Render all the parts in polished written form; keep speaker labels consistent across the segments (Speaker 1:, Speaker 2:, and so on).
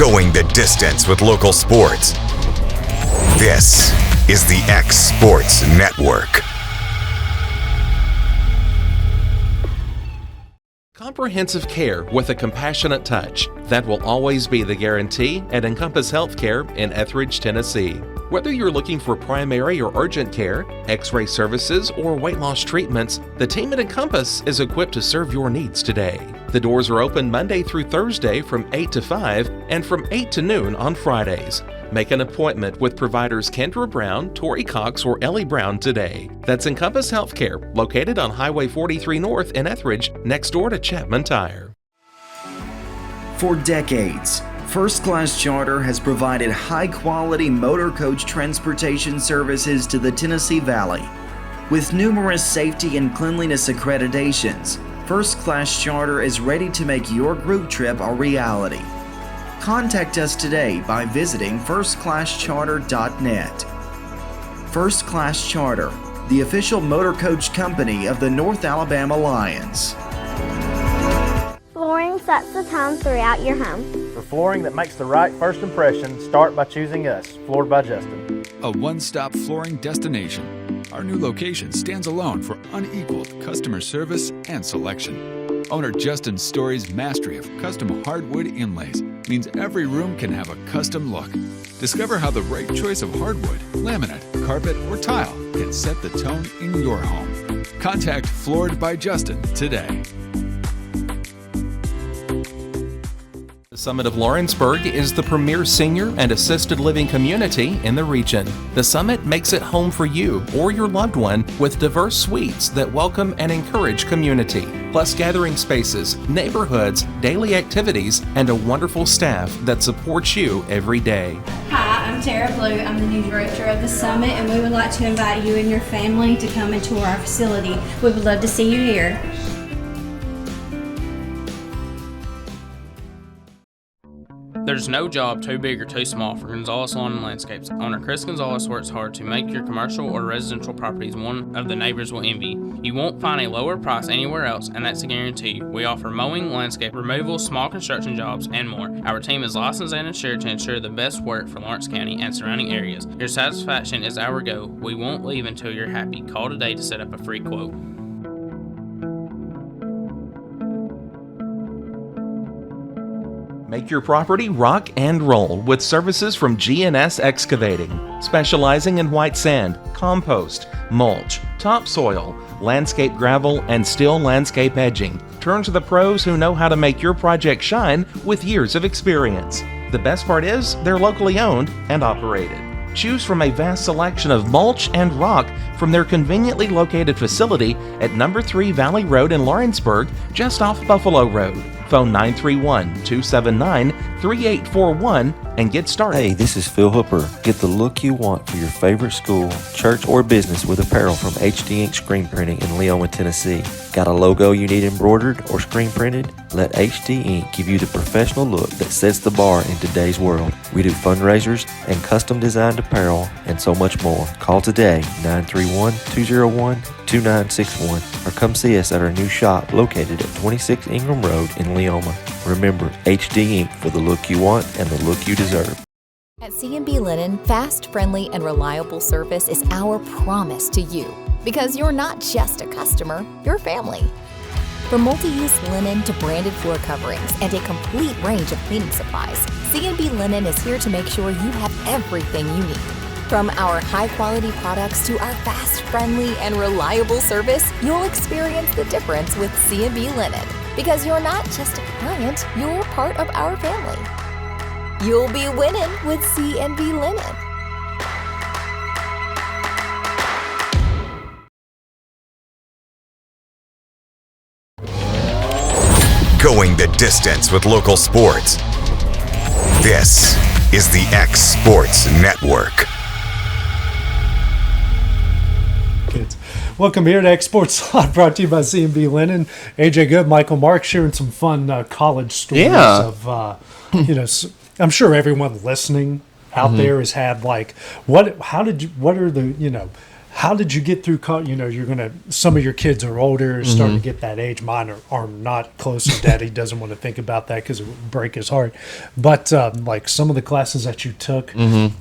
Speaker 1: Going the distance with local sports. This is the X Sports Network.
Speaker 2: Comprehensive care with a compassionate touch. That will always be the guarantee at Encompass Healthcare in Etheridge, Tennessee. Whether you're looking for primary or urgent care, x-ray services, or weight loss treatments, the team at Encompass is equipped to serve your needs today. The doors are open Monday through Thursday from 8 to 5 and from 8 to noon on Fridays. Make an appointment with providers Kendra Brown, Tori Cox, or Ellie Brown today. That's Encompass Healthcare, located on Highway 43 North in Etheridge, next door to Chapman Tire.
Speaker 3: For decades, First Class Charter has provided high-quality motor coach transportation services to the Tennessee Valley. With numerous safety and cleanliness accreditations, First Class Charter is ready to make your group trip a reality. Contact us today by visiting firstclasscharter.net. First Class Charter, the official motor coach company of the North Alabama Lions.
Speaker 4: Flooring sets the tone throughout your home.
Speaker 5: For flooring that makes the right first impression, start by choosing us, Floored by Justin.
Speaker 6: A one-stop flooring destination. Our new location stands alone for unequaled customer service and selection. Owner Justin Story's mastery of custom hardwood inlays means every room can have a custom look. Discover how the right choice of hardwood, laminate, carpet, or tile can set the tone in your home. Contact Floored by Justin today.
Speaker 2: The Summit of Lawrenceburg is the premier senior and assisted living community in the region. The Summit makes it home for you or your loved one with diverse suites that welcome and encourage community, plus gathering spaces, neighborhoods, daily activities, and a wonderful staff that supports you every day.
Speaker 7: Hi, I'm Tara Blue. I'm the new director of the Summit, and we would like to invite you and your family to come and tour our facility. We would love to see you here.
Speaker 8: There's no job too big or too small for Gonzalez Lawn and Landscapes. Owner Chris Gonzalez works hard to make your commercial or residential properties one of the neighbors will envy. You won't find a lower price anywhere else, and that's a guarantee. We offer mowing, landscape removal, small construction jobs, and more. Our team is licensed and insured to ensure the best work for Lawrence County and surrounding areas. Your satisfaction is our goal. We won't leave until you're happy. Call today to set up a free quote.
Speaker 2: Make your property rock and roll with services from G&S Excavating, specializing in white sand, compost, mulch, topsoil, landscape gravel, and steel landscape edging. Turn to the pros who know how to make your project shine with years of experience. The best part is they're locally owned and operated. Choose from a vast selection of mulch and rock from their conveniently located facility at number 3 Valley Road in Lawrenceburg, just off Buffalo Road. Phone 931-279-3841 and get started.
Speaker 9: Hey, this is Phil Hooper. Get the look you want for your favorite school, church, or business with apparel from HD Ink Screen Printing in Leoma, Tennessee. Got a logo you need embroidered or screen printed? Let HD Ink give you the professional look that sets the bar in today's world. We do fundraisers and custom designed apparel and so much more. Call today, 931-201-2961, or come see us at our new shop located at 26 Ingram Road in Leoma. Remember, HD Ink for the look you want and the look you deserve.
Speaker 10: At C&B Linen, fast, friendly, and reliable service is our promise to you. Because you're not just a customer, you're family. From multi-use linen to branded floor coverings and a complete range of cleaning supplies, C&B Linen is here to make sure you have everything you need. From our high-quality products to our fast, friendly, and reliable service, you'll experience the difference with C&B Linen. Because you're not just a client, you're part of our family. You'll be winning with C&B Linen.
Speaker 1: Going the distance with local sports. This is the X Sports Network.
Speaker 11: Kids. Welcome here to X Sports Live, brought to you by C&B Linen. AJ Good, Michael Mark, sharing some fun college stories of, I'm sure everyone listening out there has had what are the, How did you get through college? You know, some of your kids are older, starting to get that age. Mine are not close, and Daddy doesn't want to think about that because it would break his heart. But like some of the classes that you took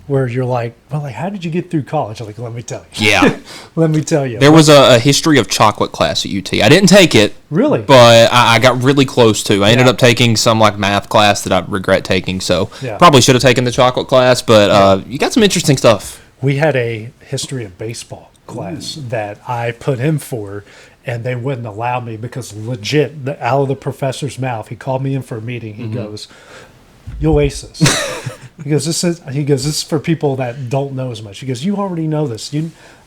Speaker 11: where you're like, well, like, how did you get through college? I'm like, let me tell you.
Speaker 12: Yeah.
Speaker 11: Let me tell you.
Speaker 12: There was a history of chocolate class at UT. I didn't take it.
Speaker 11: Really?
Speaker 12: But I got really close to. I ended up taking some like math class that I regret taking, so probably should have taken the chocolate class, but you got some interesting stuff.
Speaker 11: We had a history of baseball class that I put in for, and they wouldn't allow me because legit, out of the professor's mouth, he called me in for a meeting. He goes, "You'll ace this." He goes, "This is for people that don't know as much." He goes, "You already know this."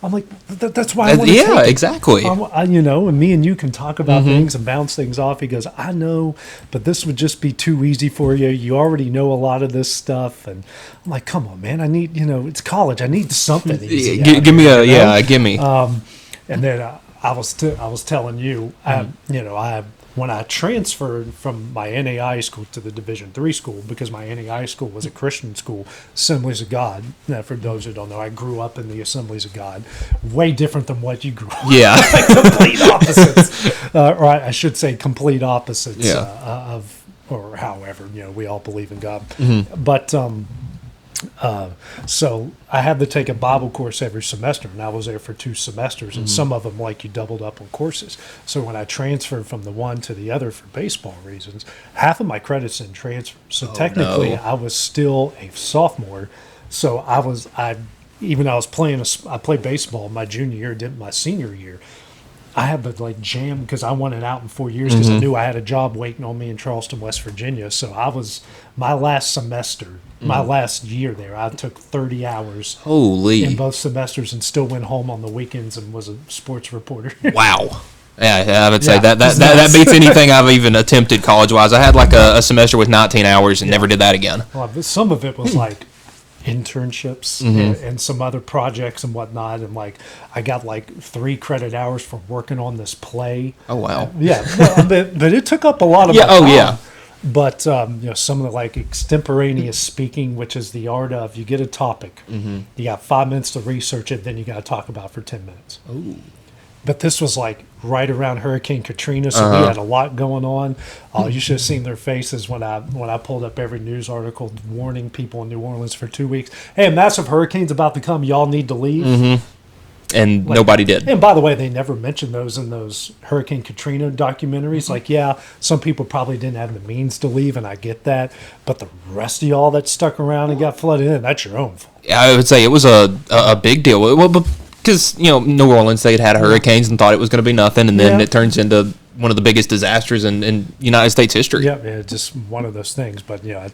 Speaker 11: I'm like, "That's why I want to take it."
Speaker 12: Exactly.
Speaker 11: And me and you can talk about things and bounce things off. He goes, "I know, but this would just be too easy for you. You already know a lot of this stuff." And I'm like, "Come on, man! I need, it's college. I need something easy."
Speaker 12: Give me gimme.
Speaker 11: And then I was telling you, when I transferred from my NAI school to the Division III school, because my NAI school was a Christian school, Assemblies of God. Now, for those who don't know, I grew up in the Assemblies of God, way different than what you grew up.
Speaker 12: Yeah,
Speaker 11: complete opposites, or I should say, complete opposites of, or however, we all believe in God, but. So I had to take a Bible course every semester, and I was there for 2 semesters, and some of them, like, you doubled up on courses. So when I transferred from the one to the other for baseball reasons, half of my credits didn't transfer. So technically, I was still a sophomore. So I played baseball my junior year, didn't my senior year. I had to like jam because I wanted out in 4 years because I knew I had a job waiting on me in Charleston, West Virginia. So my last semester, my last year there, I took 30 hours in both semesters and still went home on the weekends and was a sports reporter.
Speaker 12: Wow. Yeah, I would say that beats anything I've even attempted college-wise. I had like a semester with 19 hours and never did that again.
Speaker 11: Well, some of it was like internships and some other projects and whatnot, and like I got like 3 credit hours for working on this play.
Speaker 12: Oh wow!
Speaker 11: But it took up a lot of my time. But some of the like extemporaneous speaking, which is the art of you get a topic, you got 5 minutes to research it, then you got to talk about it for 10 minutes.
Speaker 12: Ooh.
Speaker 11: But this was like right around Hurricane Katrina, so we had a lot going on. You should have seen their faces when I pulled up every news article warning people in New Orleans for 2 weeks. Hey, a massive hurricane's about to come. Y'all need to leave.
Speaker 12: And nobody did.
Speaker 11: And by the way, they never mentioned those in those Hurricane Katrina documentaries. Like, some people probably didn't have the means to leave, and I get that. But the rest of y'all that stuck around and got flooded in, that's your own fault.
Speaker 12: Yeah, I would say it was a big deal. Well, because, New Orleans, they'd had hurricanes and thought it was going to be nothing, and then it turns into one of the biggest disasters in United States history.
Speaker 11: Yeah, just one of those things. But, I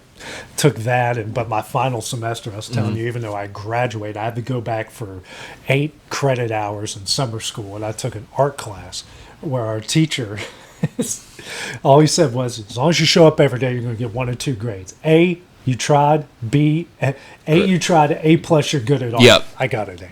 Speaker 11: took that, but my final semester, I was telling you, even though I graduated, I had to go back for 8 credit hours in summer school, and I took an art class where our teacher, all he said was, as long as you show up every day, you're going to get 1 or 2 grades. A, you tried. B, you tried. A+, you're good at art.
Speaker 12: Yep.
Speaker 11: I got an A.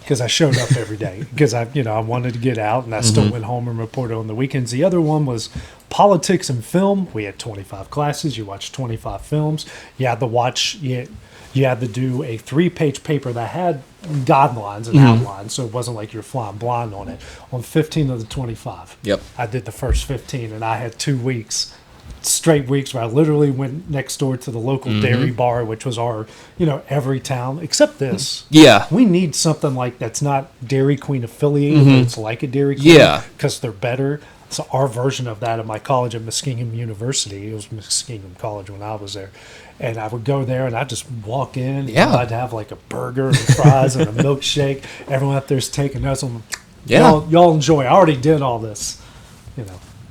Speaker 11: Because I showed up every day because I wanted to get out, and I still went home and reported on the weekends. The other one was politics and film. We had 25 classes. You watched 25 films. You had to watch. You had to do a 3-page paper that had guidelines and outlines, so it wasn't like you're flying blind on it. On 15 of the 25, I did the first 15, and I had 2 weeks. Straight weeks where I literally went next door to the local dairy bar, which was our, every town except this.
Speaker 12: Yeah.
Speaker 11: We need something like that's not Dairy Queen affiliated, but it's like a Dairy Queen.
Speaker 12: Yeah.
Speaker 11: Because they're better. So our version of that at my college at Muskingum University, it was Muskingum College when I was there. And I would go there and I'd just walk in.
Speaker 12: Yeah.
Speaker 11: And I'd have like a burger and fries and a milkshake. Everyone out there's taking notes.
Speaker 12: Yeah.
Speaker 11: Y'all enjoy. I already did all this,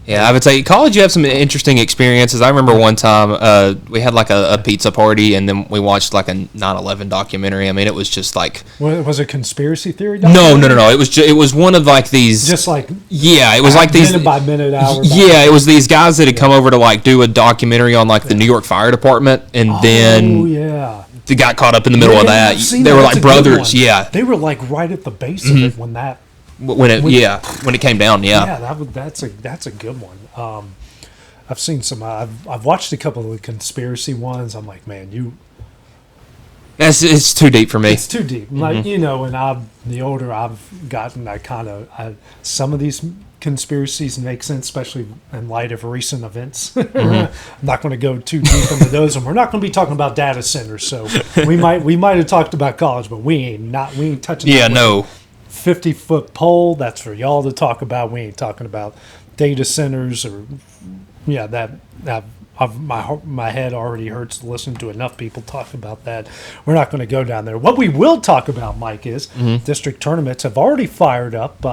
Speaker 12: Yeah, I would say college you have some interesting experiences. I remember one time we had like a pizza party, and then we watched like a 9/11 documentary. I mean, it was just like...
Speaker 11: Was it conspiracy theory documentary?
Speaker 12: No. It was one of like these...
Speaker 11: Just like...
Speaker 12: Yeah, it was like these...
Speaker 11: Minute by minute, hour by
Speaker 12: Yeah, it was these guys that had come over to like do a documentary on like the New York Fire Department, and then... They got caught up in the middle of that. They were like brothers,
Speaker 11: They were like right at the base of it when that...
Speaker 12: When it came down,
Speaker 11: that's a good one. I've seen some. I've watched a couple of the conspiracy ones. I'm like, man,
Speaker 12: It's too deep for me.
Speaker 11: It's too deep. Like, and the older I've gotten, some of these conspiracies make sense, especially in light of recent events. I'm not going to go too deep into those, and we're not going to be talking about data centers. So we might have talked about college, but we ain't touching.
Speaker 12: Yeah, no.
Speaker 11: 50-foot pole. That's for y'all to talk about. We ain't talking about data centers or my head already hurts to listen to enough people talk about that. We're not going to go down there. What we will talk about, Mike, is district tournaments have already fired up,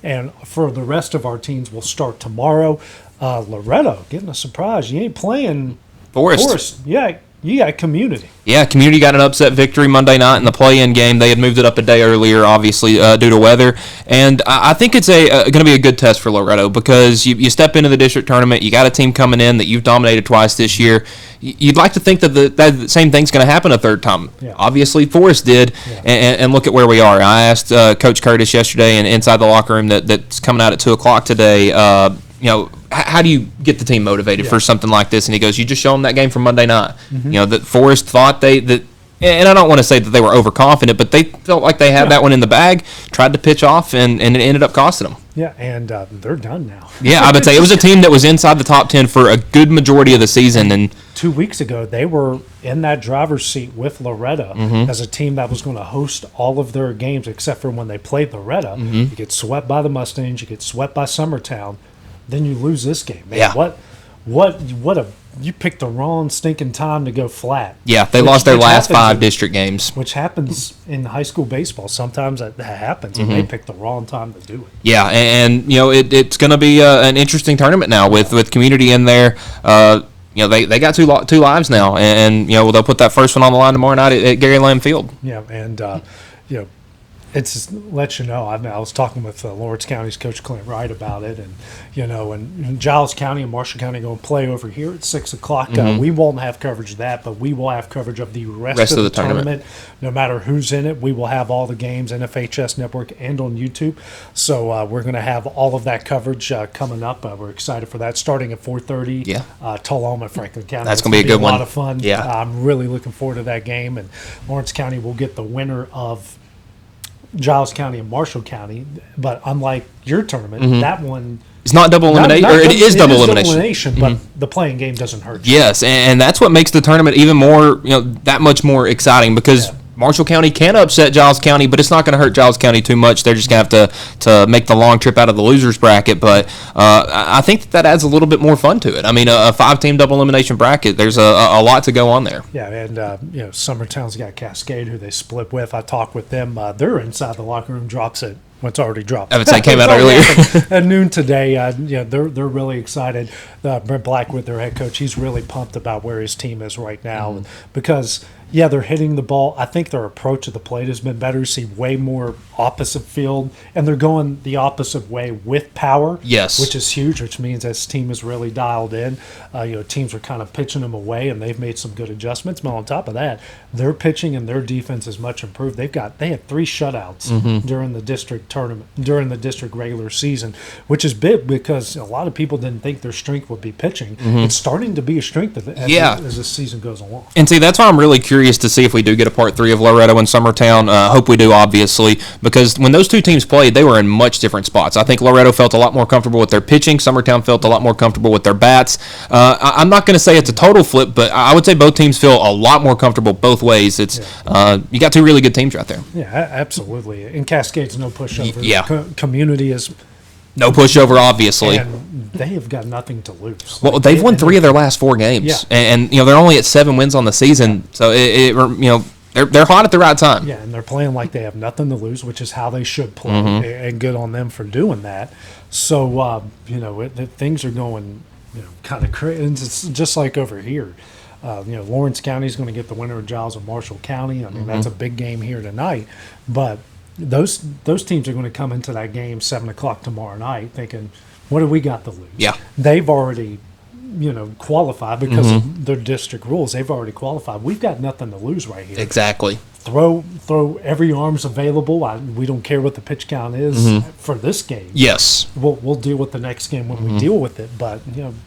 Speaker 11: and for the rest of our teams, will start tomorrow. Loretto getting a surprise. You ain't playing Forest. Yeah, you got Community.
Speaker 12: Yeah, Community got an upset victory Monday night in the play-in game. They had moved it up a day earlier, obviously, due to weather. And I think it's going to be a good test for Loretto because you step into the district tournament, you got a team coming in that you've dominated twice this year. You'd like to think that the same thing's going to happen a third time. Yeah. Obviously, Forest did, and look at where we are. I asked Coach Curtis yesterday and inside the locker room that's coming out at 2 o'clock today, how do you get the team motivated for something like this? And he goes, you just show them that game from Monday night. That Forest thought and I don't want to say that they were overconfident, but they felt like they had that one in the bag, tried to pitch off, and it ended up costing them.
Speaker 11: Yeah, and they're done now.
Speaker 12: Yeah, I would say it was a team that was inside the top 10 for a good majority of the season. And
Speaker 11: 2 weeks ago, they were in that driver's seat with Loretto as a team that was going to host all of their games except for when they played Loretto. You get swept by the Mustangs, you get swept by Summertown, then you lose this game. Man, you picked the wrong stinking time to go flat.
Speaker 12: Yeah, they lost their last 5 district games.
Speaker 11: Which happens in high school baseball. Sometimes that happens, and they picked the wrong time to do it.
Speaker 12: Yeah, and it's going to be an interesting tournament now with Community in there. They got two lives now, and they'll put that first one on the line tomorrow night at Gary Lamb Field.
Speaker 11: Yeah, and it's just let you know. I was talking with Lawrence County's Coach Clint Wright about it, and and Giles County and Marshall County going to play over here at 6 o'clock. We won't have coverage of that, but we will have coverage of the rest of the tournament. No matter who's in it, we will have all the games, NFHS Network and on YouTube. So we're going to have all of that coverage coming up. We're excited for that. Starting at 4:30. Yeah. Tullahoma, Franklin County.
Speaker 12: That's going to be a good one.
Speaker 11: A lot of fun.
Speaker 12: Yeah.
Speaker 11: I'm really looking forward to that game, and Lawrence County will get the winner of Giles County and Marshall County, but unlike your tournament, that one
Speaker 12: it's not double elimination, or it is double elimination.
Speaker 11: But the playing game doesn't hurt you.
Speaker 12: Yes, and that's what makes the tournament even more, that much more exciting because Marshall County can upset Giles County, but it's not going to hurt Giles County too much. They're just going to have to make the long trip out of the losers bracket, but I think that adds a little bit more fun to it. I mean, a 5-team double elimination bracket, there's a lot to go on there. Yeah,
Speaker 11: and Summertown's got Cascade, who they split with. I talked with them. They're inside the locker room, drops it. It's already dropped.
Speaker 12: I would say came out earlier.
Speaker 11: At noon today, they're really excited. Brent Blackwood, their head coach, he's really pumped about where his team is right now because – they're hitting the ball. I think their approach to the plate has been better. See way more opposite field, and they're going the opposite way with power.
Speaker 12: Yes,
Speaker 11: which is huge. Which means this team is really dialed in. Teams are kind of pitching them away, and they've made some good adjustments. But on top of that, their pitching and their defense is much improved. They had 3 shutouts during the district tournament, during the district regular season, which is big because a lot of people didn't think their strength would be pitching. It's starting to be a strength as the season goes along.
Speaker 12: And see, that's why I'm really curious to see if we do get a part 3 of Loretto and Summertown. Hope we do, obviously, because when those two teams played, they were in much different spots. I think Loretto felt a lot more comfortable with their pitching. Summertown felt a lot more comfortable with their bats. I'm not going to say it's a total flip, but I would say both teams feel a lot more comfortable both ways. It's you got 2 really good teams right there.
Speaker 11: Yeah, absolutely. And Cascade's no pushover. Community is
Speaker 12: no pushover, obviously.
Speaker 11: And they have got nothing to lose.
Speaker 12: Well, they've won 3 of their last 4 games, and they're only at 7 wins on the season. So they're hot at the right time.
Speaker 11: Yeah, and they're playing like they have nothing to lose, which is how they should play, and good on them for doing that. So things are going kind of crazy. It's just like over here. Lawrence County is going to get the winner of Giles and Marshall County. I mean, that's a big game here tonight, but those teams are going to come into that game 7 o'clock tomorrow night thinking, what do we got to lose?
Speaker 12: Yeah.
Speaker 11: They've already, qualified because of their district rules. They've already qualified. We've got nothing to lose right here.
Speaker 12: Exactly.
Speaker 11: Throw every arms available. We don't care what the pitch count is for this game.
Speaker 12: Yes.
Speaker 11: We'll deal with the next game when we deal with it. But,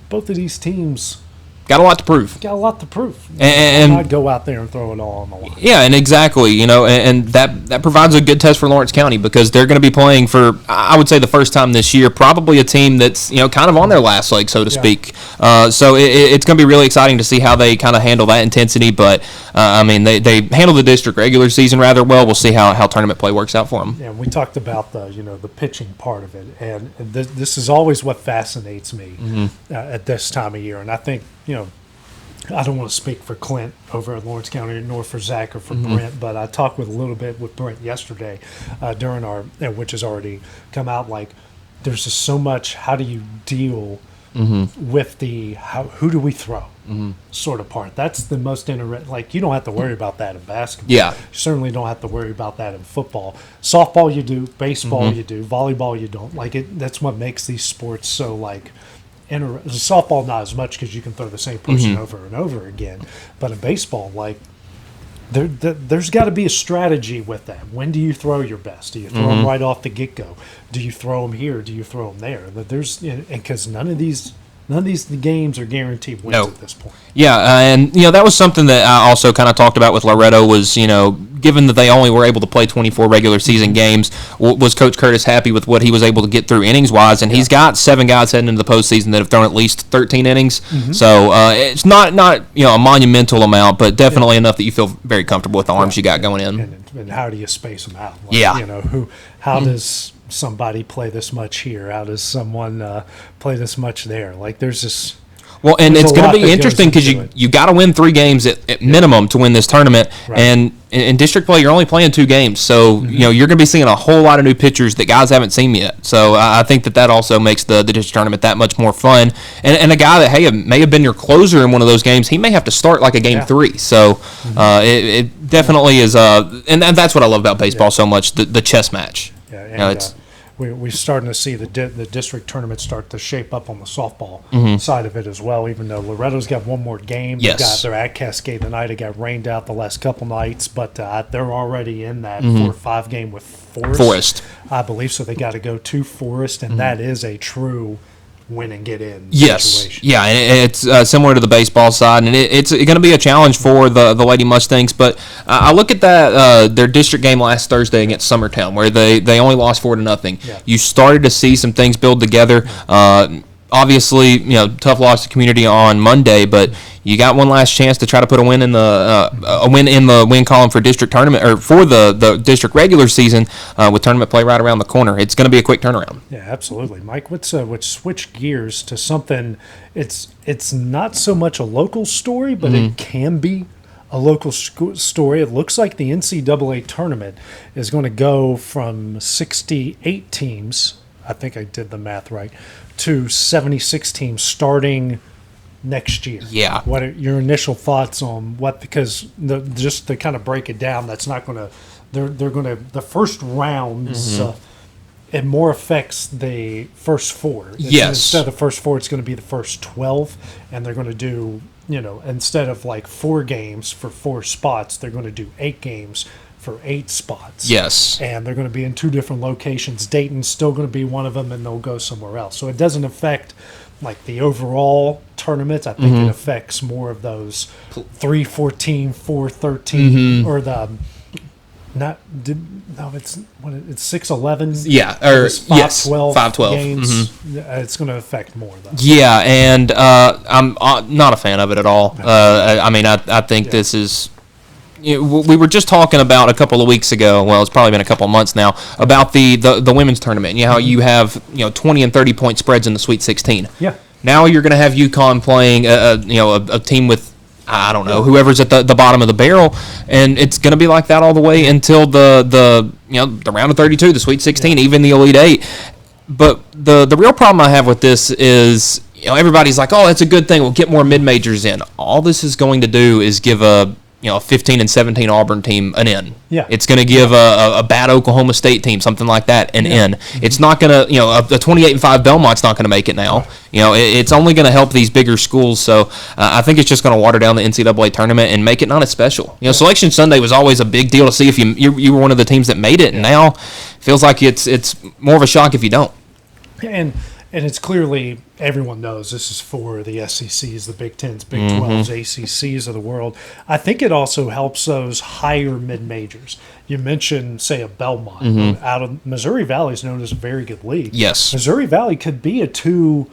Speaker 11: both of these teams
Speaker 12: got a lot to prove.
Speaker 11: Got a lot to prove.
Speaker 12: And
Speaker 11: not go out there and throw it all on the line.
Speaker 12: Yeah, and exactly, and that provides a good test for Lawrence County because they're going to be playing for, I would say, the first time this year, probably a team that's, kind of on their last leg, so to speak. So it's going to be really exciting to see how they kind of handle that intensity, but, they handle the district regular season rather well. We'll see how tournament play works out for them.
Speaker 11: Yeah, we talked about the pitching part of it, and this is always what fascinates me at this time of year, and I think, I don't want to speak for Clint over at Lawrence County, nor for Zach or for Brent, but I talked a little bit with Brent yesterday during which has already come out. Like, there's just so much. How do you deal with who do we throw sort of part? That's the most interesting. Like, you don't have to worry about that in basketball.
Speaker 12: Yeah,
Speaker 11: you certainly don't have to worry about that in football. Softball, you do. Baseball, you do. Volleyball, you don't. Like it. That's what makes these sports so like. Softball not as much because you can throw the same person over and over again, but in baseball, like there's got to be a strategy with that. When do you throw your best? Do you throw them right off the get go? Do you throw them here? Do you throw them there? But because none of these games are guaranteed wins at this point.
Speaker 12: Yeah, and that was something that I also kind of talked about with Loretto was given that they only were able to play 24 regular season games, was Coach Curtis happy with what he was able to get through innings-wise? And he's got 7 guys heading into the postseason that have thrown at least 13 innings. So it's not a monumental amount, but definitely enough that you feel very comfortable with the arms you got going in.
Speaker 11: And how do you space them out? Like, how does somebody play this much here? How does someone play this much there? Like, there's this...
Speaker 12: Well, and it's going to be interesting because you got to win 3 games at minimum to win this tournament. Right. And in district play, you're only playing 2 games. So, you're going to be seeing a whole lot of new pitchers that guys haven't seen yet. So, I think that also makes the district tournament that much more fun. And a guy that, may have been your closer in one of those games, he may have to start like a game 3. So, it definitely is. And that's what I love about baseball so much, the chess match.
Speaker 11: Yeah, and, we're starting to see the district tournament start to shape up on the softball side of it as well, even though Loretto's got one more game.
Speaker 12: Yes.
Speaker 11: They're at Cascade tonight. It got rained out the last couple nights, but they're already in that 4 or 5 game with Forest, I believe. So they got to go to Forest, and that is a true win and get in situation.
Speaker 12: Yeah, and it's similar to the baseball side, and it's going to be a challenge for the Lady Mustangs. But I look at that their district game last Thursday against Summertown, where they only lost 4-0.
Speaker 11: Yeah.
Speaker 12: You started to see some things build together. Obviously, tough loss to Community on Monday, but you got one last chance to try to put a win in the win column for district tournament or for the district regular season with tournament play right around the corner. It's going to be a quick turnaround.
Speaker 11: Yeah, absolutely, Mike. Let's switch gears to something. It's not so much a local story, but it can be a local story. It looks like the NCAA tournament is going to go from 68 teams. I think I did the math right. To 76 teams starting next year.
Speaker 12: Yeah.
Speaker 11: What are your initial thoughts on what? Because just to kind of break it down, that's not going to. They're going to the first rounds. It more affects the first 4.
Speaker 12: Yes.
Speaker 11: Instead of the first 4, it's going to be the first 12, and they're going to do instead of like 4 games for 4 spots, they're going to do 8 games for 8 spots.
Speaker 12: Yes.
Speaker 11: And they're going to be in 2 different locations. Dayton's still going to be one of them, and they'll go somewhere else. So it doesn't affect like the overall tournaments. I think it affects more of those 3-14, 4-13, or the it's 6-11.
Speaker 12: Yeah, or
Speaker 11: 5-12.
Speaker 12: 5-12
Speaker 11: games. It's going to affect more of those.
Speaker 12: Yeah, and I'm not a fan of it at all. I think this is. We were just talking about a couple of weeks ago. Well, it's probably been a couple of months now about the women's tournament. How you have 20 and 30 point spreads in the Sweet 16.
Speaker 11: Yeah.
Speaker 12: Now you're going to have UConn playing a team with I don't know whoever's at the bottom of the barrel, and it's going to be like that all the way until the round of 32, the Sweet 16, even the Elite 8. But the real problem I have with this is everybody's like, oh, that's a good thing. We'll get more mid majors in. All this is going to do is give a 15 and 17 Auburn team an in.
Speaker 11: Yeah.
Speaker 12: It's going to give a bad Oklahoma State team, something like that, an in. It's not going to, a 28 and 5 Belmont's not going to make it now. It's only going to help these bigger schools. So I think it's just going to water down the NCAA tournament and make it not as special. Selection Sunday was always a big deal to see if you were one of the teams that made it, and now it feels like it's more of a shock if you don't.
Speaker 11: And And it's clearly, everyone knows this is for the SECs, the Big Tens, Big 12s, ACCs of the world. I think it also helps those higher mid-majors. You mentioned, say, a Belmont. Out of Missouri Valley is known as a very good league.
Speaker 12: Yes.
Speaker 11: Missouri Valley could be a 2-3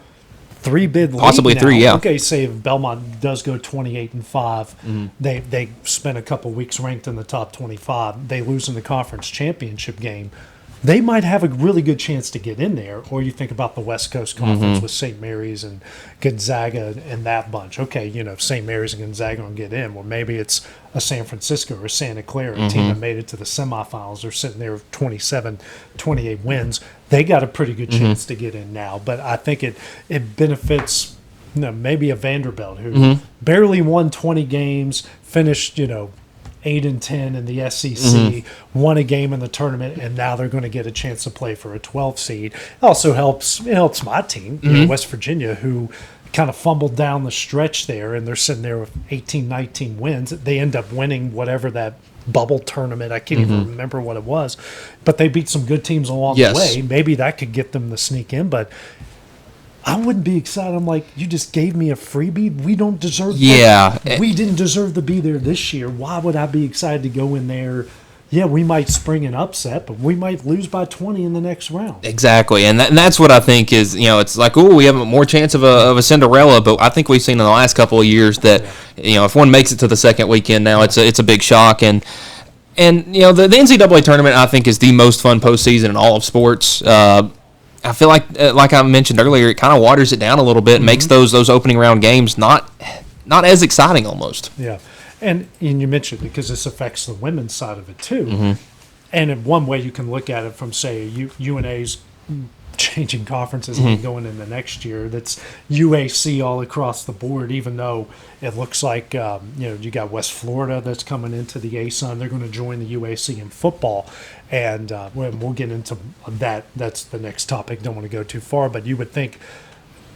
Speaker 11: bid league
Speaker 12: Possibly
Speaker 11: now.
Speaker 12: 3, yeah.
Speaker 11: Okay, say if Belmont does go 28-5, they spend a couple weeks ranked in the top 25. They lose in the conference championship game. They might have a really good chance to get in there. Or you think about the West Coast Conference with St. Mary's and Gonzaga and that bunch. Okay, St. Mary's and Gonzaga will get in. Well, maybe it's a San Francisco or Santa Clara, a team that made it to the semifinals. They're sitting there with 27, 28 wins. They got a pretty good chance to get in now. But I think it benefits maybe a Vanderbilt who barely won 20 games, finished, 8-10 in the SEC, won a game in the tournament, and now they're going to get a chance to play for a 12 seed. It also helps my team, West Virginia, who kind of fumbled down the stretch there, and they're sitting there with 18, 19 wins. They end up winning whatever that bubble tournament, I can't even remember what it was, but they beat some good teams along the way. Maybe that could get them to sneak in, but I wouldn't be excited. I'm like, you just gave me a freebie. We don't deserve we didn't deserve to be there this year. Why would I be excited to go in there? Yeah, we might spring an upset, but we might lose by 20 in the next round.
Speaker 12: Exactly, and that's what I think is, it's like, we have a more chance of a Cinderella, but I think we've seen in the last couple of years that, if one makes it to the second weekend now, it's a big shock. And the NCAA tournament, I think, is the most fun postseason in all of sports. I feel like I mentioned earlier, it kind of waters it down a little bit and makes those opening round games not as exciting almost.
Speaker 11: Yeah, and you mentioned because this affects the women's side of it too. And in one way you can look at it from, say, UNA's changing conferences and going into next year. That's UAC all across the board, even though it looks like, you got West Florida that's coming into the ASUN. They're going to join the UAC in football. And we'll get into that. That's the next topic. Don't want to go too far. But you would think,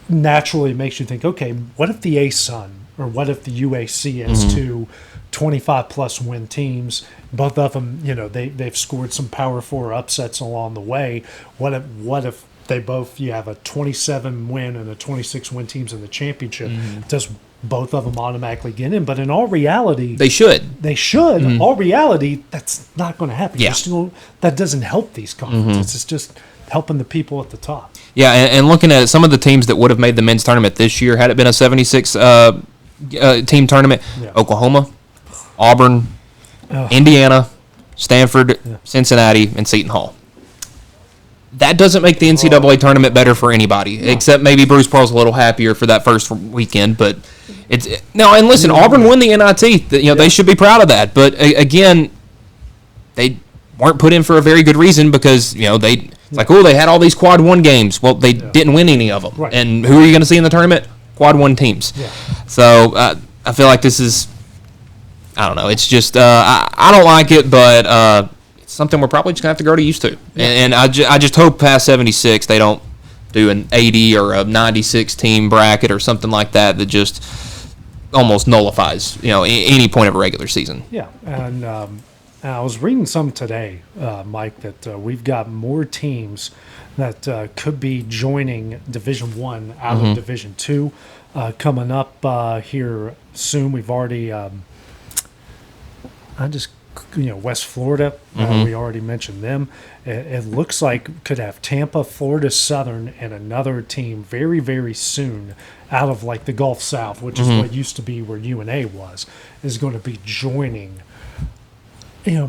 Speaker 11: naturally, it makes you think, okay, what if the ASUN or what if the UAC has two 25-plus win teams? Both of them, they've scored some Power 4 upsets along the way. What if they both, you have a 27-win and a 26-win teams in the championship? Does both of them automatically get in? But in all reality,
Speaker 12: they should.
Speaker 11: In all reality, that's not going to happen.
Speaker 12: Yeah.
Speaker 11: That doesn't help these conferences. It's just helping the people at the top.
Speaker 12: Yeah, and looking at it, some of the teams that would have made the men's tournament this year had it been a 76 team tournament: Oklahoma, Auburn, Indiana, Stanford, Cincinnati, and Seton Hall. That doesn't make the NCAA tournament better for anybody, except maybe Bruce Pearl's a little happier for that first weekend. But and listen, Auburn won the NIT. They should be proud of that. But again, they weren't put in for a very good reason because it's like, they had all these quad 1 games. Well, they didn't win any of them.
Speaker 11: Right.
Speaker 12: And who are you going to see in the tournament? Quad 1 teams. Yeah. So I feel like this is, I don't know. It's just I don't like it, but it's something we're probably just gonna have to grow to used to. Yeah. And I just hope past 76 they don't do an 80 or a 96 team bracket or something like that just almost nullifies any point of a regular season.
Speaker 11: Yeah, and I was reading some today, Mike, that we've got more teams that could be joining Division I out of Division II coming up here soon. We've already West Florida, we already mentioned them. It looks like could have Tampa, Florida Southern, and another team very, very soon out of like the Gulf South, which is what used to be where UNA was, is going to be joining.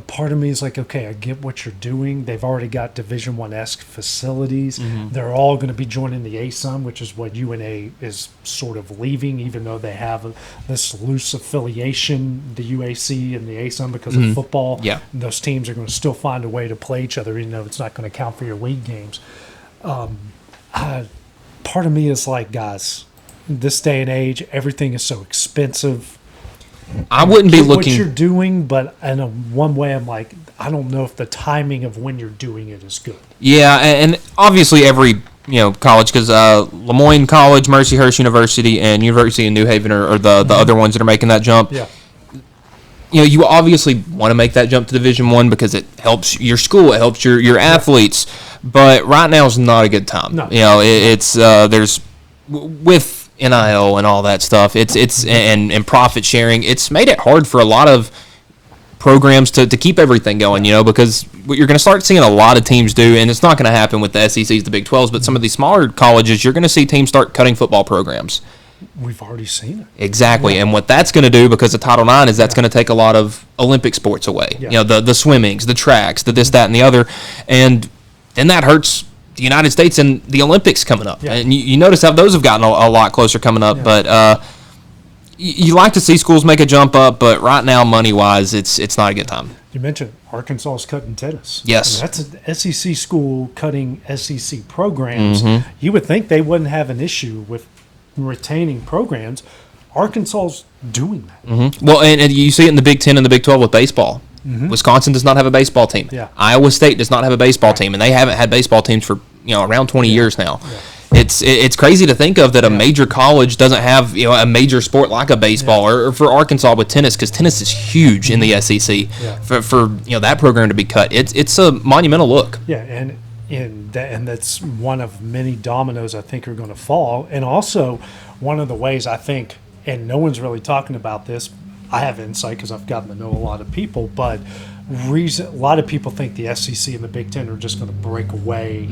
Speaker 11: Part of me is like, okay, I get what you're doing. They've already got Division I-esque facilities. They're all going to be joining the ASUN, which is what UNA is sort of leaving, even though they have this loose affiliation, the UAC and the ASUN, because of football.
Speaker 12: Yeah.
Speaker 11: Those teams are going to still find a way to play each other, even though it's not going to count for your league games. Part of me is like, guys, in this day and age, everything is so expensive.
Speaker 12: I wouldn't be looking
Speaker 11: what you're doing, but in one way, I'm like, I don't know if the timing of when you're doing it is good.
Speaker 12: Yeah, and obviously every college, because Le Moyne College, Mercyhurst University, and University of New Haven are the other ones that are making that jump.
Speaker 11: Yeah.
Speaker 12: you obviously want to make that jump to Division I because it helps your school, it helps your athletes. But right now is not a good time.
Speaker 11: No.
Speaker 12: It's there's with NIL and all that stuff. It's and profit sharing. It's made it hard for a lot of programs to keep everything going. Because what you're going to start seeing a lot of teams do, and it's not going to happen with the SECs, the Big 12s, but some of these smaller colleges, you're going to see teams start cutting football programs.
Speaker 11: We've already seen it.
Speaker 12: Exactly, and what that's going to do because of Title IX is that's going to take a lot of Olympic sports away. The swimmings, the tracks, the this, that, and the other, and then that hurts the United States and the Olympics coming up. And you notice how those have gotten a lot closer coming up. But you like to see schools make a jump up, but right now, money-wise, it's not a good time.
Speaker 11: You mentioned Arkansas is cutting tennis.
Speaker 12: Yes.
Speaker 11: That's an SEC school cutting SEC programs. You would think they wouldn't have an issue with retaining programs. Arkansas's doing that.
Speaker 12: Well, and you see it in the Big 10 and the Big 12 with baseball. Wisconsin does not have a baseball team. Iowa State does not have a baseball team, and they haven't had baseball teams for around 20 years now. It's crazy to think of that a major college doesn't have a major sport like a baseball, or for Arkansas with tennis, because tennis is huge in the SEC. For that program to be cut, it's a monumental look.
Speaker 11: And that's one of many dominoes I think are going to fall. And also one of the ways I think, and no one's really talking about this, I have insight because I've gotten to know a lot of people, but a lot of people think the SEC and the Big Ten are just going to break away.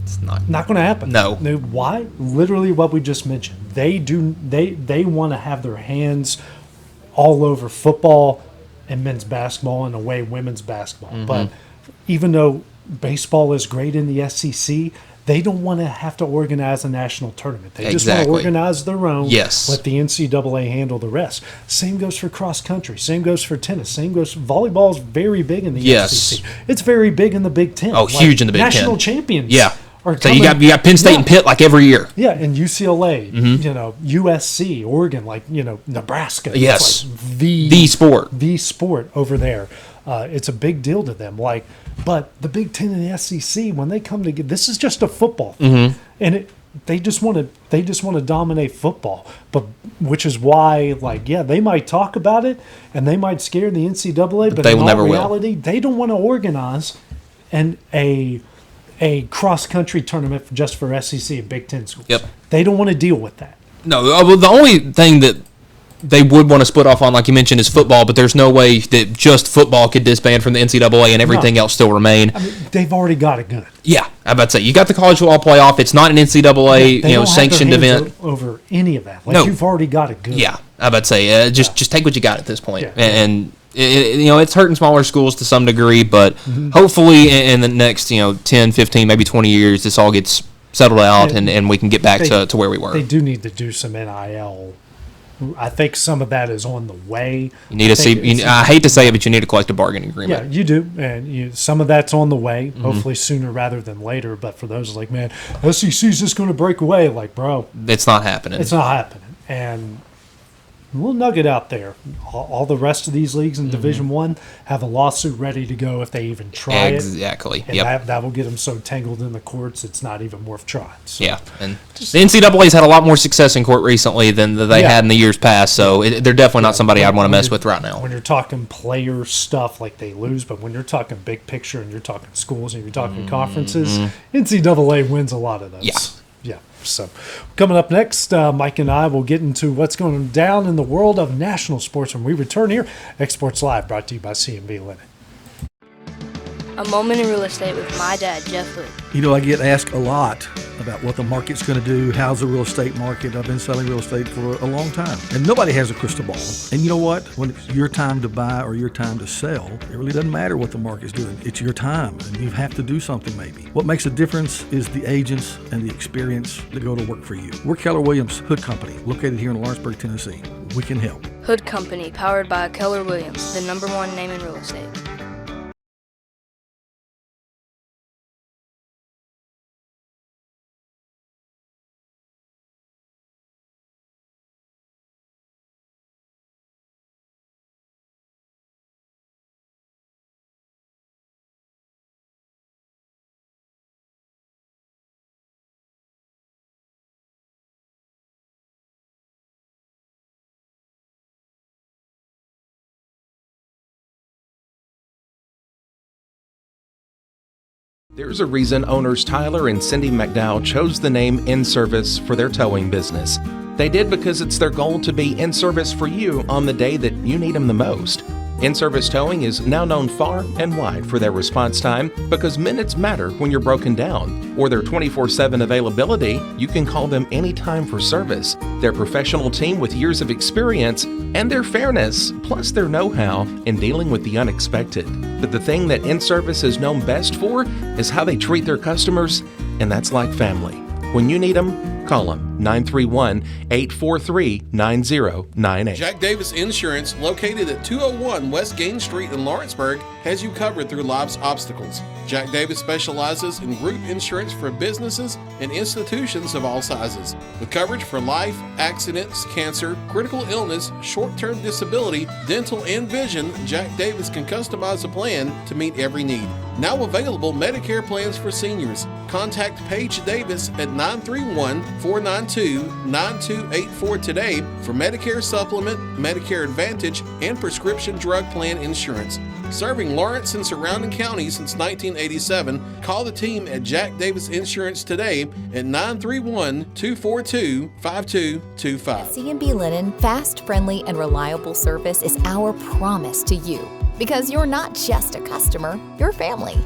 Speaker 11: It's not going to happen.
Speaker 12: No.
Speaker 11: Why? Literally what we just mentioned. They want to have their hands all over football and men's basketball and away women's basketball. But even though baseball is great in the SEC, they don't want to have to organize a national tournament. They just want to organize their own. Let the NCAA handle the rest. Same goes for cross country. Same goes for tennis. Same goes for volleyball. Is very big in the SEC. It's very big in the Big Ten.
Speaker 12: Oh, huge in the Big Ten.
Speaker 11: National champions.
Speaker 12: So you got Penn State and Pitt like every year.
Speaker 11: And UCLA, USC, Oregon, Nebraska.
Speaker 12: Yes,
Speaker 11: like
Speaker 12: the
Speaker 11: sport over there. It's a big deal to them. But the Big Ten and the SEC, when they come together, this is just a football thing. And they just want to dominate football. But which is why, they might talk about it and they might scare the NCAA, but in all reality, they don't want to organize a cross-country tournament just for SEC and Big Ten schools. They don't want to deal with that.
Speaker 12: No, the only thing that they would want to split off on, like you mentioned, is football, but there's no way that just football could disband from the NCAA and everything else still remain.
Speaker 11: They've already got it good.
Speaker 12: I'm about to say, you got the college football playoff. It's not an NCAA sanctioned event.
Speaker 11: Over any of that. You've already got it good.
Speaker 12: I'm about to say, just take what you got at this point. And it's hurting smaller schools to some degree, but hopefully in the next 10, 15, maybe 20 years, this all gets settled out and we can get back to where we were.
Speaker 11: They do need to do some NIL. I think some of that is on the way.
Speaker 12: You need to see. I hate to say it, but you need a collective bargaining agreement.
Speaker 11: Yeah, you do, and some of that's on the way. Hopefully sooner rather than later. But for those like, man, SEC's just going to break away. Bro,
Speaker 12: it's not happening.
Speaker 11: It's not happening, and we'll nugget out there. All the rest of these leagues in Division I have a lawsuit ready to go if they even try it.
Speaker 12: Exactly.
Speaker 11: And that will get them so tangled in the courts, it's not even worth trying. So
Speaker 12: and the NCAA's had a lot more success in court recently than they had in the years past, so they're definitely not somebody I'd want to mess with right now.
Speaker 11: When you're talking player stuff, they lose, but when you're talking big picture and you're talking schools and you're talking conferences, NCAA wins a lot of those. So coming up next, Mike and I will get into what's going down in the world of national sports when we return here. Exports Live, brought to you by C&B Linen.
Speaker 13: A Moment in Real Estate with my dad, Jeff Hood.
Speaker 14: I get asked a lot about what the market's going to do. How's the real estate market? I've been selling real estate for a long time. And nobody has a crystal ball. And you know what? When it's your time to buy or your time to sell, it really doesn't matter what the market's doing. It's your time, and you have to do something maybe. What makes a difference is the agents and the experience that go to work for you. We're Keller Williams Hood Company, located here in Lawrenceburg, Tennessee. We can help.
Speaker 13: Hood Company, powered by Keller Williams, the #1 name in real estate.
Speaker 2: There's a reason owners Tyler and Cindy McDowell chose the name In Service for their towing business. They did because it's their goal to be in service for you on the day that you need them the most. In-Service Towing is now known far and wide for their response time because minutes matter when you're broken down, or their 24/7 availability. You can call them anytime for service. Their professional team with years of experience and their fairness, plus their know-how in dealing with the unexpected. But the thing that In-Service is known best for is how they treat their customers, and that's like family. When you need them, call them 931-843-9098.
Speaker 15: Jack Davis Insurance, located at 201 West Gain Street in Lawrenceburg, has you covered through life's obstacles. Jack Davis specializes in group insurance for businesses and institutions of all sizes. With coverage for life, accidents, cancer, critical illness, short-term disability, dental, and vision, Jack Davis can customize a plan to meet every need. Now available Medicare plans for seniors. Contact Paige Davis at 931-492-9284 today for Medicare Supplement, Medicare Advantage, and prescription drug plan insurance. Serving Lawrence and surrounding counties since 1987, call the team at Jack Davis Insurance today at 931-242-5225.
Speaker 10: At C&B Linen, fast, friendly, and reliable service is our promise to you. Because you're not just a customer, you're family.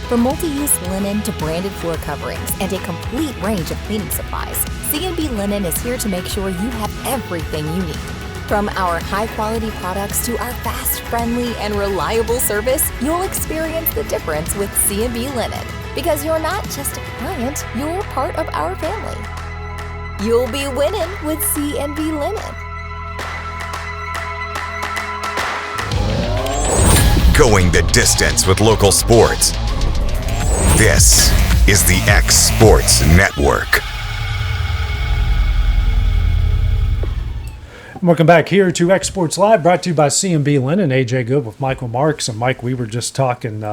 Speaker 10: From multi-use linen to branded floor coverings and a complete range of cleaning supplies, C&B Linen is here to make sure you have everything you need. From our high-quality products to our fast, friendly, and reliable service, you'll experience the difference with C&B Linen. Because you're not just a client, you're part of our family. You'll be winning with C&B Linen.
Speaker 1: Going the distance with local sports. This is the X Sports Network.
Speaker 11: Welcome back here to X Sports Live, brought to you by C&B Linen. AJ Good with Michael Marks. And Mike, we were just talking.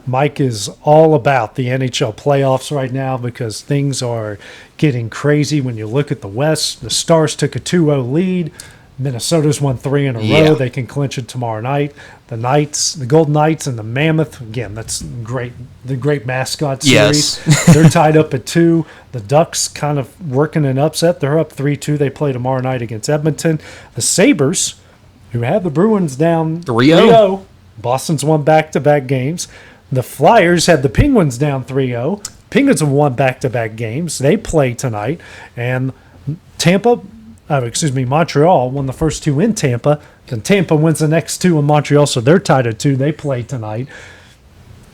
Speaker 11: Mike is all about the NHL playoffs right now because things are getting crazy. When you look at the West, the Stars took a 2-0 lead. Minnesota's won 3 in a row. They can clinch it tomorrow night. The Knights, the Golden Knights, and the Mammoth. Again, that's great. The great mascot series.
Speaker 12: Yes.
Speaker 11: They're tied up at 2. The Ducks kind of working an upset. They're up 3-2. They play tomorrow night against Edmonton. The Sabres, who have the Bruins down 3-0. Boston's won back-to-back games. The Flyers had the Penguins down 3-0. Penguins have won back-to-back games. They play tonight. And Montreal won the first 2 in Tampa. Then Tampa wins the next 2 in Montreal, so they're tied at 2. They play tonight.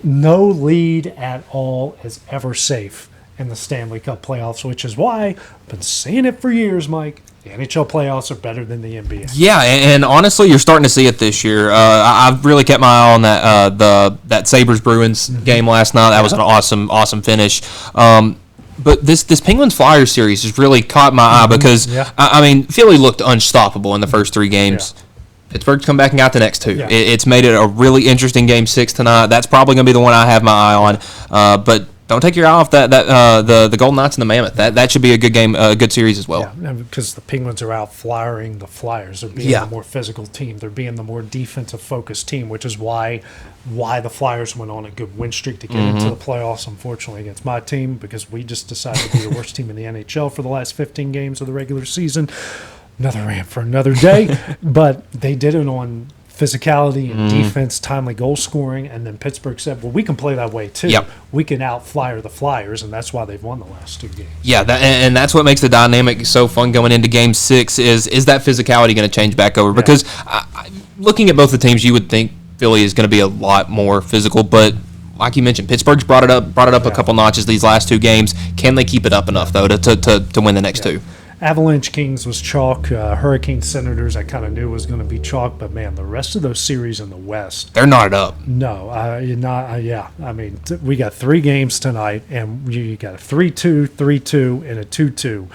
Speaker 11: No lead at all is ever safe in the Stanley Cup playoffs, which is why I've been saying it for years, Mike. The NHL playoffs are better than the NBA.
Speaker 12: Yeah, and honestly, you're starting to see it this year. I've really kept my eye on that Sabres-Bruins game last night. That was an awesome finish. But this Penguins Flyers series has really caught my eye because I mean Philly looked unstoppable in the first 3 games. Pittsburgh's come back and got the next 2. It's made it a really interesting Game 6 tonight. That's probably going to be the one I have my eye on. But don't take your eye off the Golden Knights and the Mammoth. That should be a good game, a good series as well.
Speaker 11: Yeah, because the Penguins are out flyering the Flyers. They're being the more physical team. They're being the more defensive focused team, which is why the Flyers went on a good win streak to get into the playoffs, unfortunately, against my team, because we just decided to be the worst team in the NHL for the last 15 games of the regular season. Another rant for another day. But they did it on physicality and defense, timely goal scoring, and then Pittsburgh said, well, we can play that way too. We can out-flyer the Flyers, and that's why they've won the last 2 games.
Speaker 12: Yeah, and that's what makes the dynamic so fun going into Game 6 is that physicality going to change back over? Because looking at both the teams, you would think Philly is going to be a lot more physical, but like you mentioned, Pittsburgh's brought it up a couple notches these last 2 games. Can they keep it up enough, though, to win the next 2?
Speaker 11: Avalanche Kings was chalk. Hurricane Senators, I kind of knew was going to be chalk, but man, the rest of those series in the West,
Speaker 12: they're knotted up.
Speaker 11: No, I mean, we got 3 games tonight, and you got a 3-2, 3-2, and a 2-2.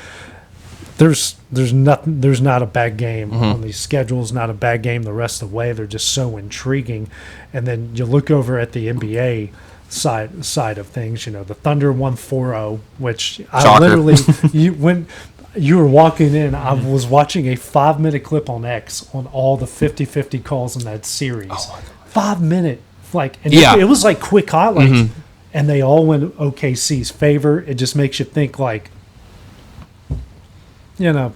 Speaker 11: There's not a bad game on these schedules. Not a bad game the rest of the way. They're just so intriguing. And then you look over at the NBA side of things. You know, the Thunder won 4-0, which I literally when you were walking in, I was watching a 5-minute clip on X on all the 50-50 calls in that series. 5 minute, it was like quick highlights. and they all went OKC's favor. It just makes you think like,
Speaker 12: I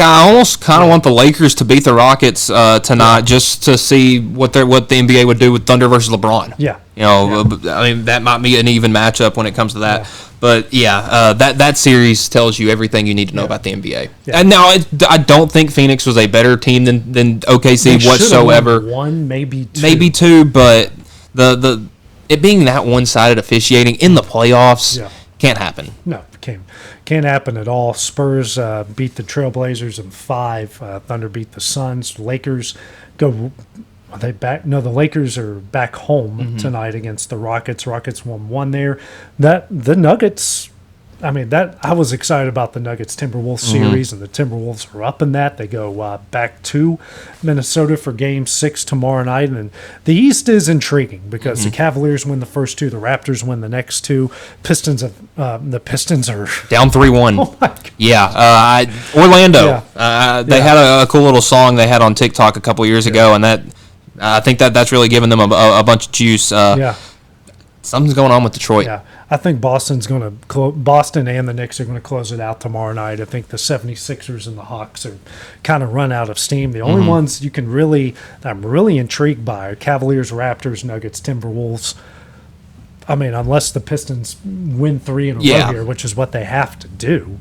Speaker 12: almost kind of want the Lakers to beat the Rockets tonight, just to see what the NBA would do with Thunder versus LeBron.
Speaker 11: Yeah.
Speaker 12: I mean, that might be an even matchup when it comes to that. Yeah. But that series tells you everything you need to know about the NBA. Yeah. And now I don't think Phoenix was a better team than OKC whatsoever.
Speaker 11: One, maybe
Speaker 12: two, but the it being that one-sided officiating in the playoffs can't happen.
Speaker 11: No, can't happen at all. Spurs beat the Trailblazers in 5. Thunder beat the Suns. Lakers go. Are they back? No, the Lakers are back home tonight against the Rockets. Rockets won 1 there. The Nuggets. I mean, I was excited about the Nuggets Timberwolves series, and the Timberwolves are up in that. They go back to Minnesota for Game 6 tomorrow night, and the East is intriguing because the Cavaliers win the first 2, the Raptors win the next 2. The Pistons are
Speaker 12: down 3-1.
Speaker 11: Oh my God.
Speaker 12: Yeah, Orlando. Yeah. They had a cool little song they had on TikTok a couple years ago, and I think that's really given them a bunch of juice. Something's going on with Detroit.
Speaker 11: Yeah. I think Boston and the Knicks are going to close it out tomorrow night. I think the 76ers and the Hawks are kind of run out of steam. The only ones that I'm really intrigued by are Cavaliers, Raptors, Nuggets, Timberwolves. I mean, unless the Pistons win 3 in a row here, which is what they have to do.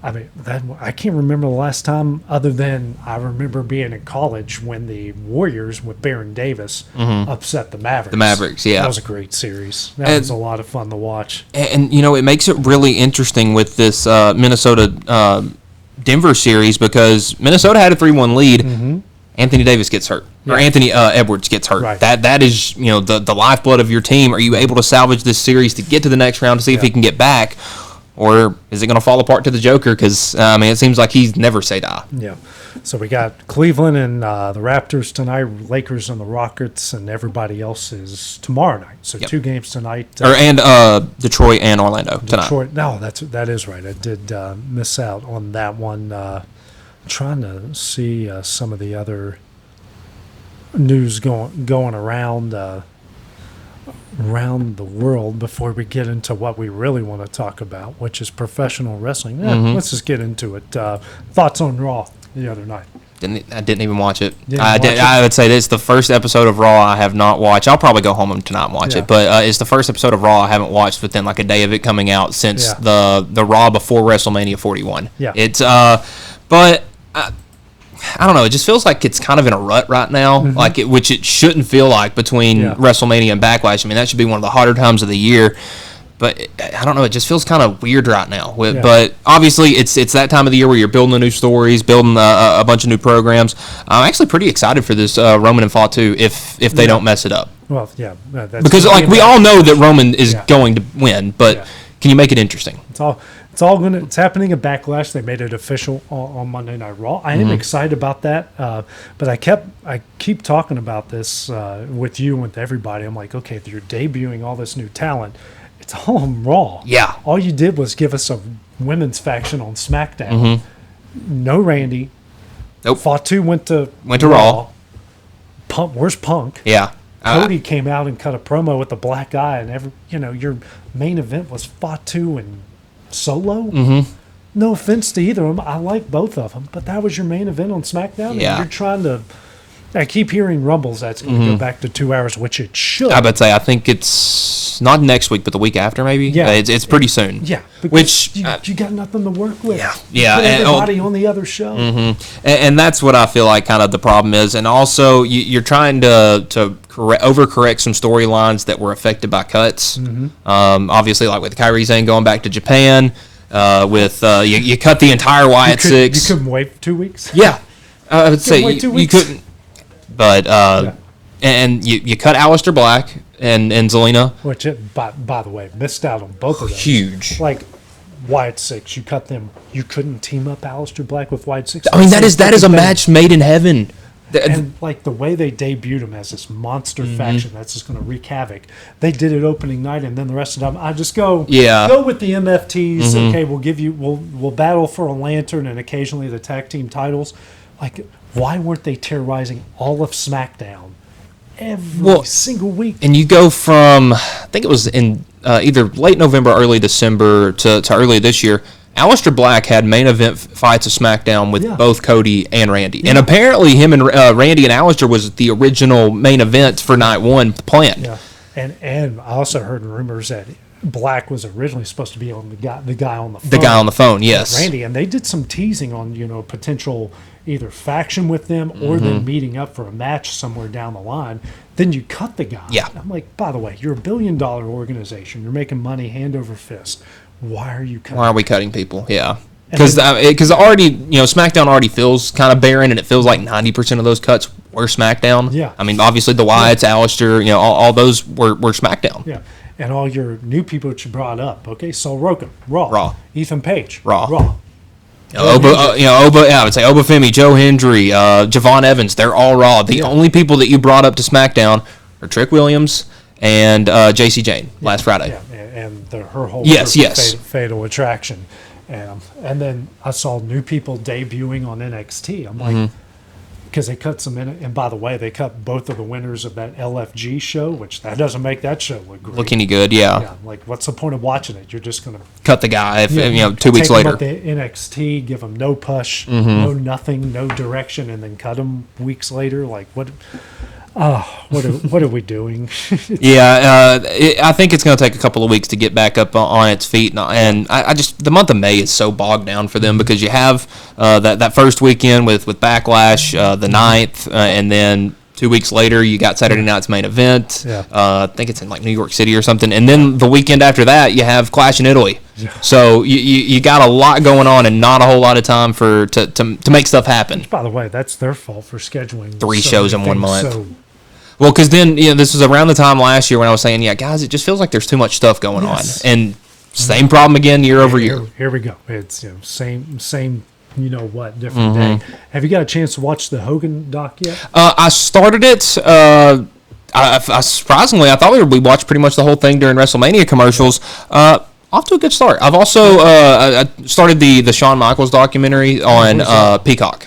Speaker 11: I mean, I can't remember the last time, other than I remember being in college when the Warriors with Baron Davis upset the Mavericks.
Speaker 12: The Mavericks, yeah.
Speaker 11: That was a great series. That was a lot of fun to watch.
Speaker 12: And it makes it really interesting with this Minnesota Denver series because Minnesota had a 3-1 lead. Anthony Davis gets hurt, or Anthony Edwards gets hurt.
Speaker 11: Right.
Speaker 12: That is the lifeblood of your team. Are you able to salvage this series to get to the next round to see if he can get back? Or is it going to fall apart to the Joker? Because, it seems like he's never say die.
Speaker 11: Yeah. So we got Cleveland and the Raptors tonight, Lakers and the Rockets, and everybody else is tomorrow night. So 2 games tonight.
Speaker 12: And Detroit and Orlando tonight.
Speaker 11: Detroit. No, that is right. I did miss out on that one. Trying to see some of the other news going around the world before we get into what we really want to talk about, which is professional wrestling. Let's just get into it. Thoughts on Raw the other night?
Speaker 12: I didn't even watch it. I would say this is the first episode of Raw I have not watched. I'll probably go home tonight and watch it, but it's the first episode of Raw I haven't watched within like a day of it coming out since the Raw before WrestleMania 41.
Speaker 11: Yeah.
Speaker 12: It's but I don't know. It just feels like it's kind of in a rut right now, which it shouldn't feel like between WrestleMania and Backlash. I mean, that should be one of the harder times of the year. But I don't know. It just feels kind of weird right now. But obviously, it's that time of the year where you're building the new stories, building a bunch of new programs. I'm actually pretty excited for this Roman and Fatu if they don't mess it up.
Speaker 11: Well, yeah,
Speaker 12: because we all know that Roman is going to win, but can you make it interesting?
Speaker 11: It's happening at Backlash. They made it official on Monday Night Raw. I am excited about that, but I keep talking about this with you and with everybody. I'm like, okay, if you're debuting all this new talent, it's all on Raw.
Speaker 12: Yeah.
Speaker 11: All you did was give us a women's faction on SmackDown. No Randy.
Speaker 12: Nope.
Speaker 11: Fatu went to
Speaker 12: Raw.
Speaker 11: Where's Punk?
Speaker 12: Yeah.
Speaker 11: Cody came out and cut a promo with a black eye, and your main event was Fatu and Solo. No offense to either of them, I like both of them, but that was your main event on SmackDown.
Speaker 12: Yeah.
Speaker 11: And you're trying to. I keep hearing rumbles that's going to go back to 2 hours, which it should.
Speaker 12: I would say I think it's not next week, but the week after maybe.
Speaker 11: Yeah,
Speaker 12: it's pretty soon.
Speaker 11: Yeah,
Speaker 12: which
Speaker 11: you got nothing to work with.
Speaker 12: Yeah,
Speaker 11: Put everybody on the other show.
Speaker 12: And that's what I feel like kind of the problem is, and also you're trying to overcorrect some storylines that were affected by cuts. Obviously, like with Kairi Sane going back to Japan, you cut the entire Wyatt Six.
Speaker 11: You couldn't wait 2 weeks.
Speaker 12: Yeah, I would say you couldn't. But and you cut Aleister Black and Zelina.
Speaker 11: Which, by the way, missed out on both of those.
Speaker 12: Huge.
Speaker 11: Like Wyatt Six, you cut them. You couldn't team up Aleister Black with Wyatt Six.
Speaker 12: I mean, that is a match made in heaven.
Speaker 11: And like the way they debuted him as this monster faction that's just going to wreak havoc. They did it opening night, and then the rest of them, I just go with the MFTs. Okay, we'll battle for a lantern and occasionally the tag team titles. Like, why weren't they terrorizing all of SmackDown every single week.
Speaker 12: And you go from, I think it was in either late November, early December to early this year, Aleister Black had main event fights of SmackDown with both Cody and Randy. Yeah. And apparently him and Randy and Aleister was the original main event for night one planned.
Speaker 11: Yeah. And I also heard rumors that Black was originally supposed to be on the guy on the phone.
Speaker 12: The guy on the phone, yes.
Speaker 11: Randy, and they did some teasing on, potential either faction with them or them meeting up for a match somewhere down the line. Then you cut the guy.
Speaker 12: Yeah.
Speaker 11: I'm like, by the way, you're a $1 billion organization. You're making money hand over fist. Why are you cutting?
Speaker 12: Why are we cutting people? Yeah. Because already, SmackDown already feels kind of barren, and it feels like 90% of those cuts were SmackDown.
Speaker 11: Yeah.
Speaker 12: I mean, obviously the Wyatts, Aleister, all those were SmackDown.
Speaker 11: Yeah. And all your new people that you brought up, okay? Saul Rokem, Raw. Ethan Page,
Speaker 12: Raw.
Speaker 11: I
Speaker 12: would say Obafemi, Joe Hendry, Javon Evans, they're all Raw. The only people that you brought up to SmackDown are Trick Williams and JC Jane last Friday.
Speaker 11: Yeah, and her whole fatal attraction. And then I saw new people debuting on NXT. I'm like, because they cut some in it. And by the way, they cut both of the winners of that LFG show, which that doesn't make that show look
Speaker 12: any good. Yeah.
Speaker 11: Yeah. Like, what's the point of watching it? You're just going to
Speaker 12: cut the guy. 2 weeks later.
Speaker 11: Take him up to NXT, give him no push, no nothing, no direction, and then cut him weeks later. Like what? What are we doing?
Speaker 12: I think it's going to take a couple of weeks to get back up on its feet, and I just the month of May is so bogged down for them because you have that first weekend with Backlash, the 9th, and then 2 weeks later you got Saturday night's main event. I think it's in like New York City or something, and then the weekend after that you have Clash in Italy. So you got a lot going on and not a whole lot of time to make stuff happen.
Speaker 11: Which, by the way, that's their fault for scheduling
Speaker 12: 3 shows in 1 month. Well, because then, this was around the time last year when I was saying, guys, it just feels like there's too much stuff going on. And same problem again year over year.
Speaker 11: Here we go. It's same different day. Have you got a chance to watch the Hogan doc yet?
Speaker 12: I started it. I surprisingly, I thought we watched pretty much the whole thing during WrestleMania commercials. Off to a good start. I've also I started the Shawn Michaels documentary on Peacock.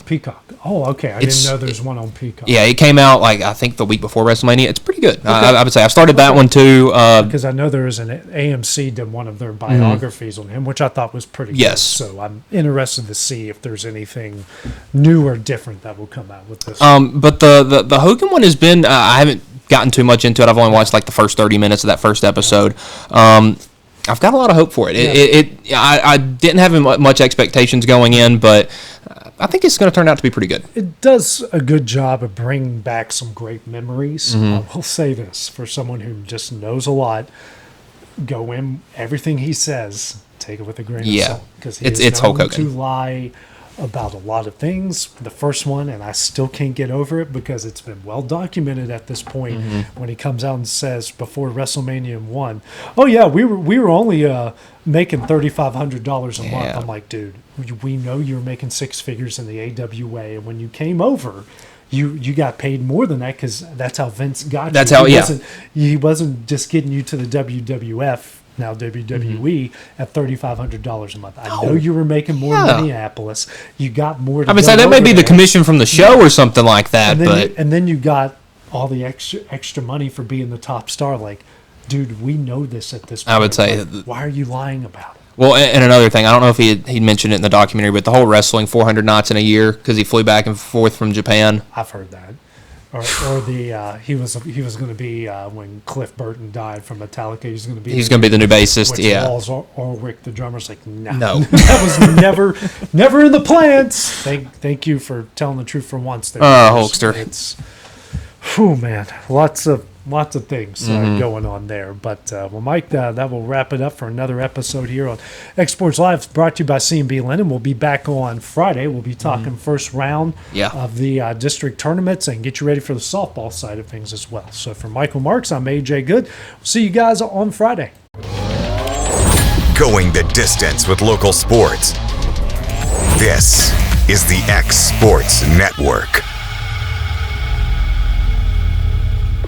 Speaker 11: Oh, okay. I didn't know there's one on Peacock.
Speaker 12: Yeah, it came out I think the week before WrestleMania. It's pretty good. Okay. I would say I started that one too.
Speaker 11: Because I know there was an AMC did one of their biographies on him, which I thought was pretty good. So I'm interested to see if there's anything new or different that will come out with this.
Speaker 12: But the Hogan one has been I haven't gotten too much into it. I've only watched the first 30 minutes of that first episode. I've got a lot of hope for it. I didn't have much expectations going in, but I think it's going to turn out to be pretty good.
Speaker 11: It does a good job of bringing back some great memories. I will say this, for someone who just knows a lot, go in, everything he says, take it with a grain of salt. Because it's Hulk Hogan. To lie about a lot of things. The first one, and I still can't get over it because it's been well documented at this point, when he comes out and says before WrestleMania 1, oh yeah, we were only making $3,500 a month. I'm like, dude, we know you were making 6 figures in the AWA, and when you came over, you got paid more than that because that's how Vince got you.
Speaker 12: That's how
Speaker 11: he wasn't just getting you to the WWF, now WWE, at $3,500 a month. I know you were making more in Minneapolis. You got more.
Speaker 12: I mean, that may be the commission from the show or something like that,
Speaker 11: and then you got all the extra money for being the top star. Like, dude, we know this at this point.
Speaker 12: I would say,
Speaker 11: why are you lying about it?
Speaker 12: Well, and another thing, I don't know if he mentioned it in the documentary, but the whole wrestling 400 nights in a year because he flew back and forth from Japan.
Speaker 11: I've heard that. Or he was going to be when Cliff Burton died from Metallica. He's going to be
Speaker 12: the new bassist.
Speaker 11: Lars Ulrich, the drummer's like, no, that was never in the plans. Thank you for telling the truth for once.
Speaker 12: Hulkster.
Speaker 11: It's, man, lots of things going on there. But, Mike, that will wrap it up for another episode here on Exports Live, brought to you by C&B Linen. We'll be back on Friday. We'll be talking first round of the district tournaments and get you ready for the softball side of things as well. So for Michael Marks, I'm AJ Good. We'll see you guys on Friday.
Speaker 1: Going the distance with local sports. This is the X Sports Network.